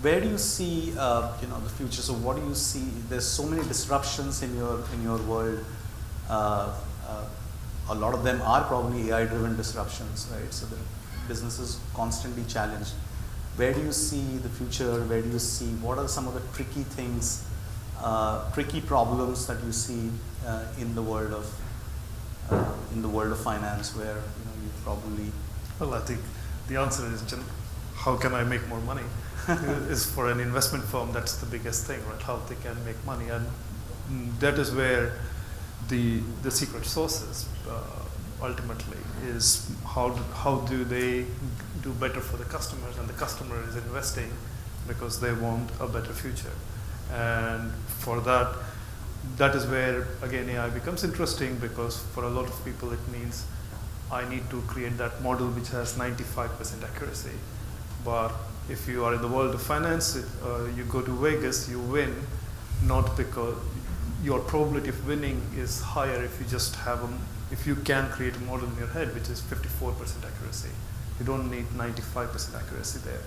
where do you see the future? So what do you see? There's so many disruptions in your world. A lot of them are probably AI-driven disruptions, right? So the business is constantly challenged. Where do you see the future? Where do you see, what are some of the tricky things, tricky problems that you see in the world of finance, where you probably? Well, I think the answer is how can I make more money? Is for an investment firm, that's the biggest thing, right? How they can make money, and that is where the secret sauce is ultimately, is how do they do better for the customers, and the customer is investing because they want a better future. And for that is where again AI becomes interesting, because for a lot of people it means I need to create that model which has 95% accuracy. But if you are in the world of finance, you go to Vegas, you win, not because your probability of winning is higher if you just if you can create a model in your head which is 54% accuracy. You don't need 95% accuracy there.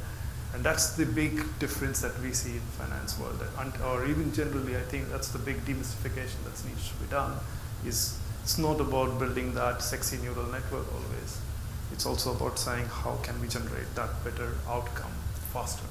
And that's the big difference that we see in the finance world. Or even generally, I think that's the big demystification that needs to be done. It's not about building that sexy neural network always. It's also about saying how can we generate that better outcome faster.